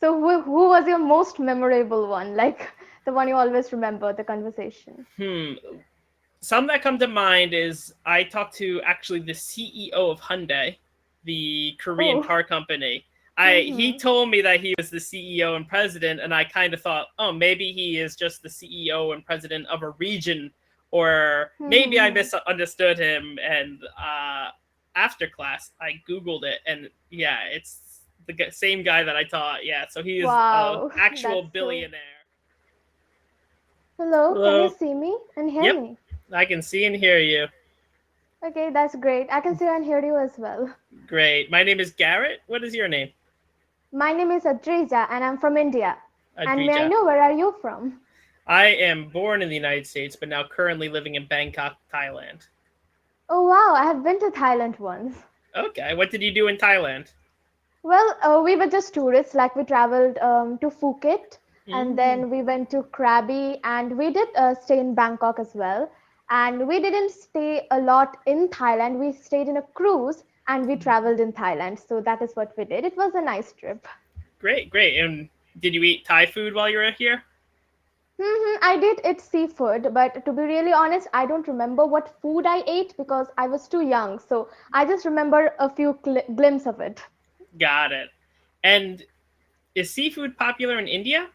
So who was your most memorable one? Like the one you always remember, the conversation. Hmm. Some that come to mind is I talked to actually the CEO of Hyundai, the Korean Oh. car company. He Mm-hmm. told me that he was the CEO and president, and I kind of thought, oh, maybe he is just the CEO and president of a region, or maybe I Mm-hmm. misunderstood him. And after class, I googled it, and yeah, it's the same guy that I taught. Yeah, so he is a Wow, actual that's so. billionaire. Hello, can you Hello. see me and hear Yep, me? I can see and hear you. Okay, that's great. I can see and hear you as well. Great. My name is Garrett. What is your name? My name is Adrija and I'm from India. And may I Adrija. know where are you from? I am born in the United States, but now currently living in Bangkok, Thailand. Oh wow, I have been to Thailand once. Okay, what did you do in Thailand? Well, we were just tourists, like we traveled to Phuket and Mm, then we went to Krabi and we did stay in Bangkok as well. And we didn't stay a lot in Thailand. We stayed in a cruise and we traveled in Thailand. So that is what we did. It was a nice trip. great, great. And did you eat Thai food while you were here? I did eat seafood, but to be really honest, I don't remember what food I ate because I was too young. So I just remember a few glimpses of it. Got it. And is seafood popular in India?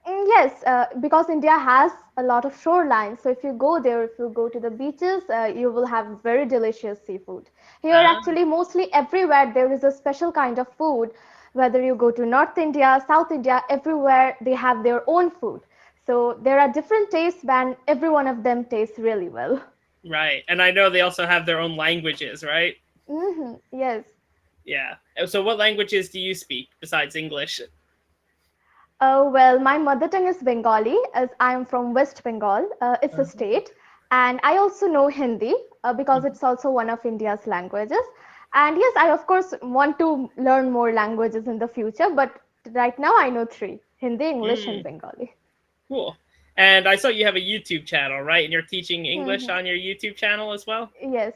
Yes, because India has a lot of shorelines. So if you go there, if you go to the beaches, you will have very delicious seafood. Here, Ah, actually, mostly everywhere there is a special kind of food. Whether you go to North India, South India, everywhere they have their own food. So there are different tastes, and every one of them tastes really well. right. And I know they also have their own languages, right? Yes. Yeah. So what languages do you speak besides English? Well, my mother tongue is Bengali, as I am from West Bengal. It's a state. And I also know Hindi because it's also one of India's languages. And yes, I of course want to learn more languages in the future, but right now I know three: Hindi, English, and Mm, Bengali. cool. And I saw you have a YouTube channel, right? And you're teaching English Mhm. on your YouTube channel as well? Yes.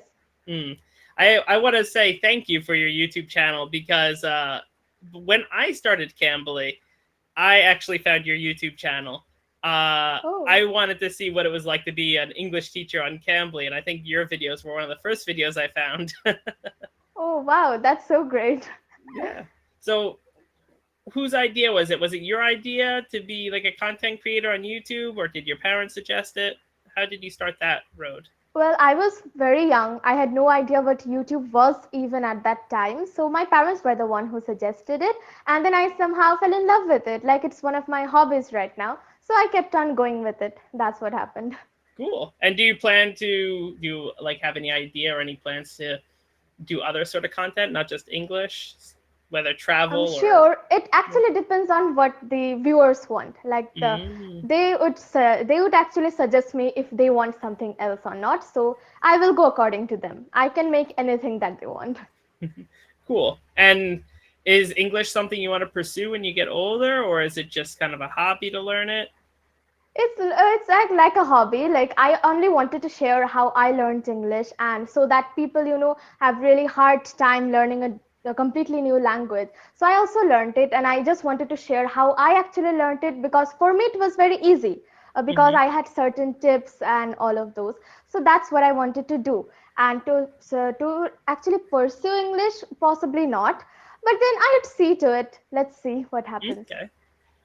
Mm. I want to say thank you for your YouTube channel because when I started Cambly, I actually found your YouTube channel. Oh, I wanted to see what it was like to be an English teacher on Cambly, and I think your videos were one of the first videos I found. oh, wow, that's so great. Yeah. So, whose idea was it? Was it your idea to be like a content creator on YouTube, or did your parents suggest it? How did you start that road? Well, I was very young. I had no idea what YouTube was even at that time. So my parents were the one who suggested it. And then I somehow fell in love with it. Like it's one of my hobbies right now. So I kept on going with it. That's what happened. Cool. And do you plan to do like have any idea or any plans to do other sort of content, not just English, whether I'm travel or sure it actually depends on what the viewers want. Like mm, they would actually suggest me if they want something else or not. So I will go according to them. I can make anything that they want. cool. And is English something you want to pursue when you get older, or is it just kind of a hobby to learn it? It's like a hobby. Like I only wanted to share how I learned English, and so that people have really hard time learning a completely new language. So I also learned it, and I just wanted to share how I actually learned it because for me it was very easy because Mm-hmm. I had certain tips and all of those. So that's what I wanted to do, and to actually pursue English, possibly not, but then I would see to it. Let's see what happens. Okay.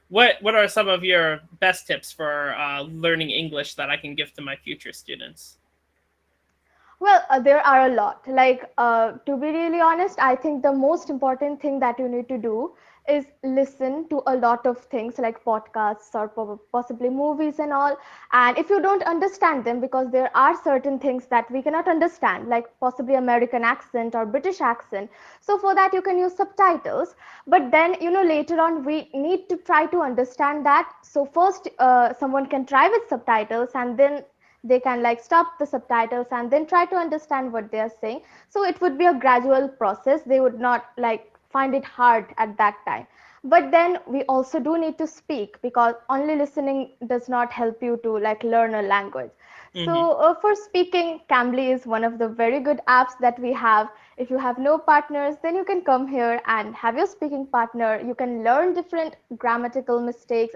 What are some of your best tips for learning English that I can give to my future students? Well, there are a lot. Like, to be really honest, I think the most important thing that you need to do is listen to a lot of things like podcasts or possibly movies and all. And if you don't understand them, because there are certain things that we cannot understand, like possibly American accent or British accent. So for that, you can use subtitles. But then, later on, we need to try to understand that. So first, someone can try with subtitles and then they can like stop the subtitles and then try to understand what they are saying. So it would be a gradual process. They would not like find it hard at that time. But then we also do need to speak because only listening does not help you to like learn a language. Mm-hmm. For speaking, Cambly is one of the very good apps that we have. If you have no partners, then you can come here and have your speaking partner. You can learn different grammatical mistakes,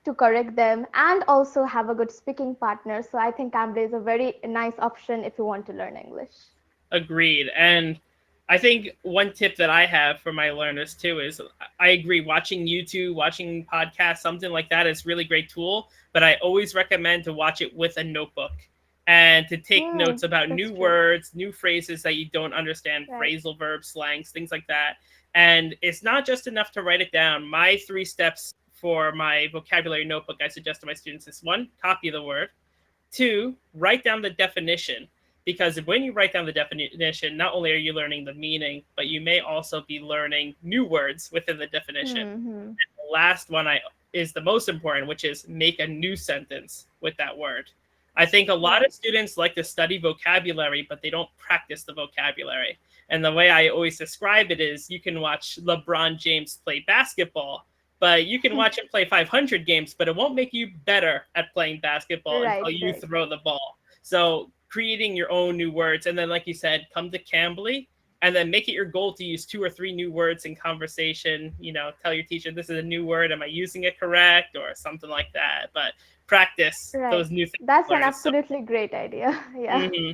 to correct them, and also have a good speaking partner. So I think Cambly is a very nice option if you want to learn English. Agreed. And I think one tip that I have for my learners too is I agree, watching YouTube, watching podcasts, something like that is really great tool, but I always recommend to watch it with a notebook and to take notes about That's new true. words, new phrases that you don't understand, Right. phrasal verbs, slangs, things like that. And it's not just enough to write it down. My 3 steps for my vocabulary notebook I suggest to my students is: one, copy the word; two, write down the definition. Because when you write down the definition, not only are you learning the meaning, but you may also be learning new words within the definition. Hmm. The last one is the most important, which is make a new sentence with that word. I think a lot of Right. students like to study vocabulary, but they don't practice the vocabulary. And the way I always describe it is you can watch LeBron James play basketball, but you can watch him play 500 games, but it won't make you better at playing basketball Right. until you Right. throw the ball. So creating your own new words, and then, like you said, come to Cambly, and then make it your goal to use 2 or 3 new words in conversation. Tell your teacher, this is a new word. Am I using it correct, or something like that? But practice Right. those new things That's you an learn is so. absolutely great idea. Yeah. Mm-hmm.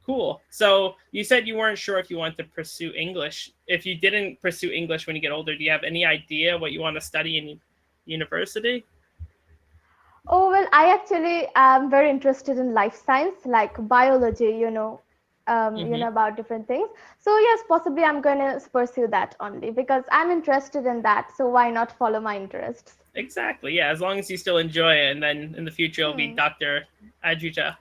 Cool. So you said you weren't sure if you want to pursue English. If you didn't pursue English when you get older, do you have any idea what you want to study in university? Oh, well, I actually am very interested in life science, like biology, Mm-hmm. about different things. So, yes, possibly I'm going to pursue that only because I'm interested in that. So, why not follow my interests? Exactly. Yeah. As long as you still enjoy it, and then in the future it'll be Hmm. Dr. Adrija.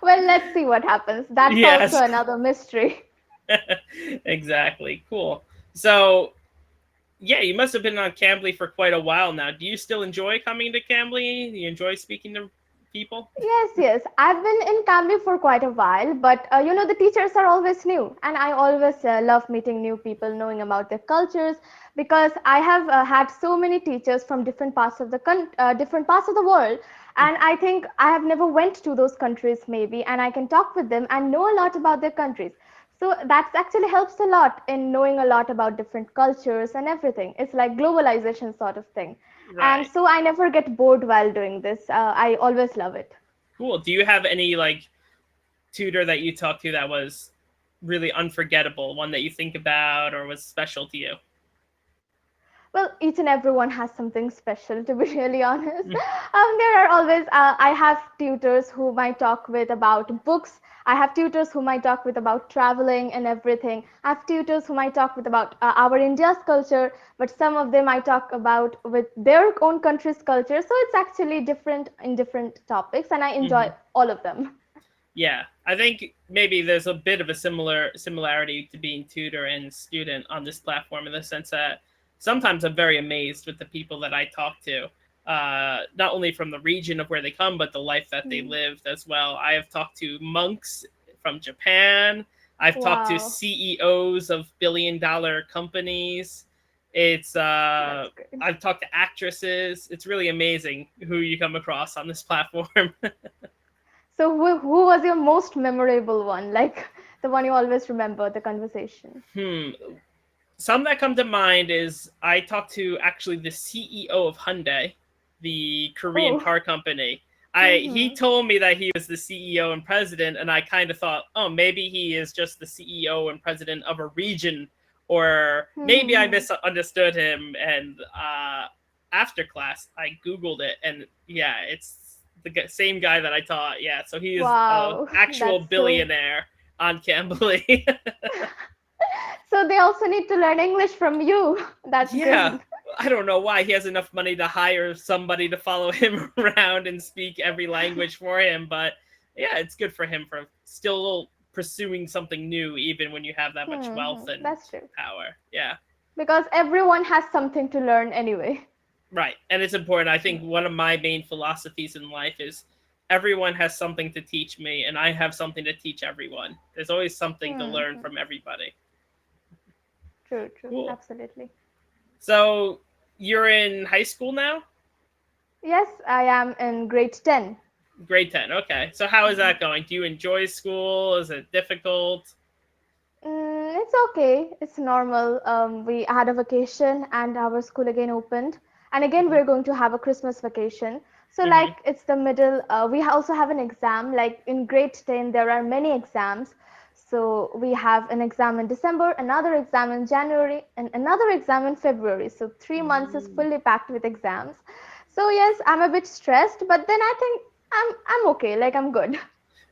Well, let's see what happens. That's also Yes. another mystery. Exactly. Cool. So yeah, you must have been on Cambly for quite a while now. Do you still enjoy coming to Cambly? Do you enjoy speaking to people? Yes, yes. I've been in Cambly for quite a while, but the teachers are always new, and I always love meeting new people, knowing about their cultures, because I have had so many teachers from different parts of the world, and I think I have never went to those countries maybe, and I can talk with them and know a lot about their countries. So that actually helps a lot in knowing a lot about different cultures and everything. It's like globalization sort of thing. And Right. so I never get bored while doing this. I always love it. Cool. Do you have any like tutor that you talked to that was really unforgettable, one that you think about or was special to you? Well, each and everyone has something special, to be really honest. Mm. There are always, I have tutors whom I talk with about books. I have tutors whom I talk with about traveling and everything. I have tutors whom I talk with about our India's culture, but some of them I talk about with their own country's culture. So it's actually different in different topics, and I enjoy Mm-hmm. all of them. Yeah, I think maybe there's a bit of a similarity to being tutor and student on this platform in the sense that sometimes I'm very amazed with the people that I talk to, not only from the region of where they come, but the life that they Hmm. lived as well. I have talked to monks from Japan. I've talked to Wow, CEOs of billion-dollar companies. It's that's good. I've talked to actresses. It's really amazing who you come across on this platform. So who was your most memorable one? Like the one you always remember, the conversation. Hmm. Some that come to mind is I talked to actually the CEO of Hyundai, the Korean Oh. car company. He Mm-hmm. told me that he was the CEO and president, and I kind of thought, oh, maybe he is just the CEO and president of a region, or maybe I Mm-hmm. misunderstood him. And after class, I googled it, and yeah, it's the same guy that I taught. Yeah, so he is a Wow, actual that's so. billionaire on Cambly. So they also need to learn English from you. That's Yeah, good. I don't know why he has enough money to hire somebody to follow him around and speak every language for him, but yeah, it's good for him for still pursuing something new, even when you have that much wealth Mm-hmm. and That's true. power. Yeah, Because everyone has something to learn anyway. right. And it's important. I think one of my main philosophies in life is everyone has something to teach me, and I have something to teach everyone. There's always something to learn Mm-hmm. from everybody. True, true. Cool. Absolutely. So you're in high school now? Yes, I am in grade 10. Grade 10. Okay. So how is Mhm. that going? Do you enjoy school? Is it difficult? It's okay. It's normal. We had a vacation and our school again opened. And again, Hmm. we're going to have a Christmas vacation. So, like, Hmm. it's the middle. We also have an exam. Like, in grade 10, there are many exams. So, we have an exam in December, another exam in January, and another exam in February. So, 3 months is Mm. fully packed with exams. So, yes, I'm a bit stressed, but then I think I'm okay. Like, I'm good.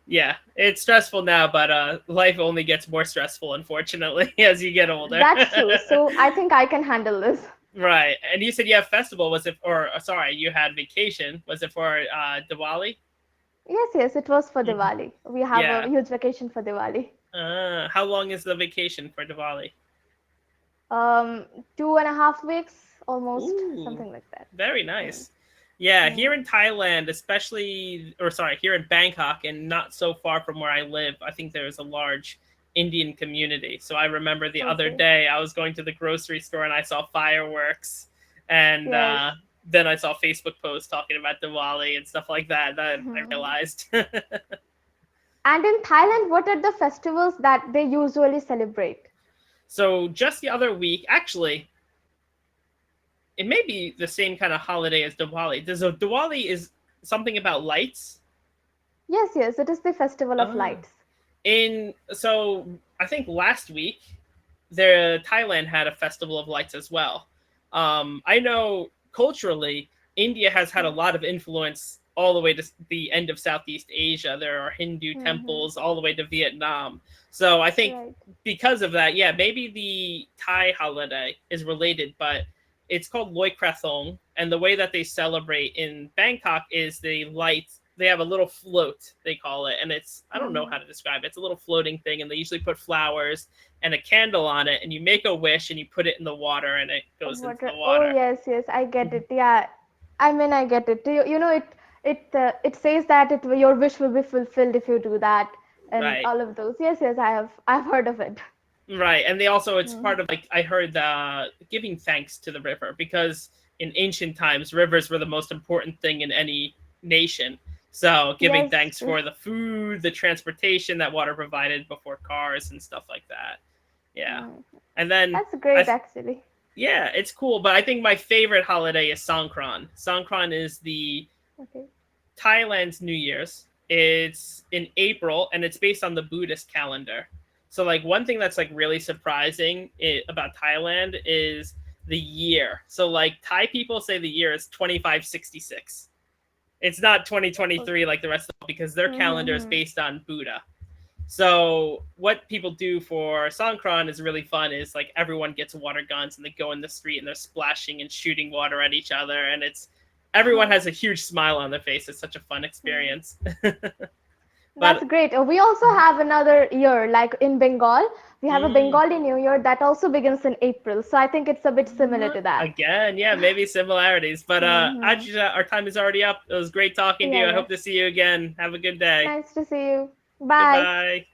Yeah, it's stressful now, but life only gets more stressful, unfortunately, as you get older. That's true. So, I think I can handle this. Right. And you said you have festival. Was it, or sorry, you had vacation. Was it for Diwali? Yes, yes, it was for Hmm. Diwali. We have a Yeah. huge vacation for Diwali. How long is the vacation for Diwali? 2.5 weeks almost, Ooh, something like that. very Mm, nice. Yeah, here mm, in Thailand, especially, or sorry, here in Bangkok, and not so far from where I live, I think there's a large Indian community. So I remember the other okay. day I was going to the grocery store and I saw fireworks, and Yes. then I saw Facebook posts talking about Diwali and stuff like that. That I Mhm. realized. And in Thailand, what are the festivals that they usually celebrate? So just the other week, actually, it may be the same kind of holiday as Diwali. Does Diwali is something about lights? Yes, yes, it is the festival of Ah. lights. In so I think last week the Thailand had a festival of lights as well. I know culturally India has had a lot of influence all the way to the end of Southeast Asia. There are Hindu Mm-hmm. temples all the way to Vietnam. So I think Right. because of that, yeah, maybe the Thai holiday is related, but it's called Loi Krathong, and the way that they celebrate in Bangkok is they light. They have a little float, they call it, and it's I don't know Mm-hmm. how to describe it. It's a little floating thing, and they usually put flowers and a candle on it, and you make a wish and you put it in the water, and it goes into the Water. Oh, water. yes, yes, I get it. Yeah, I mean, I get it. You know, it says that your wish will be fulfilled if you do that, and Right. all of those. Yes, yes, I've heard of it. Right, and they also it's Mm-hmm. part of like I heard giving thanks to the river because in ancient times rivers were the most important thing in any nation. So giving Yes, thanks true. for the food, the transportation that water provided before cars and stuff like that. Yeah, Mm. and then That's I great, actually. yeah, it's cool, but I think my favorite holiday is Songkran. Songkran is the Okay. Thailand's New Year's. It's in April and it's based on the Buddhist calendar. So like one thing that's like really surprising about Thailand is the year. So like Thai people say the year is 2566. It's not Okay. 2023 like the rest of them because their calendar is Mm-hmm. based on Buddha. So what people do for Songkran is really fun. Is like everyone gets water guns and they go in the street and they're splashing and shooting water at each other, and it's everyone has a huge smile on their face. It's such a fun experience. That's But great. We also have another year, like in Bengal, we have a mm, Bengali New Year that also begins in April. So I think it's a bit similar to that. again, yeah, maybe similarities. But Mm-hmm. Adrija, our time is already up. It was great talking to Yeah, you. I yeah. hope to see you again. Have a good day. Nice to see you. Bye. Goodbye.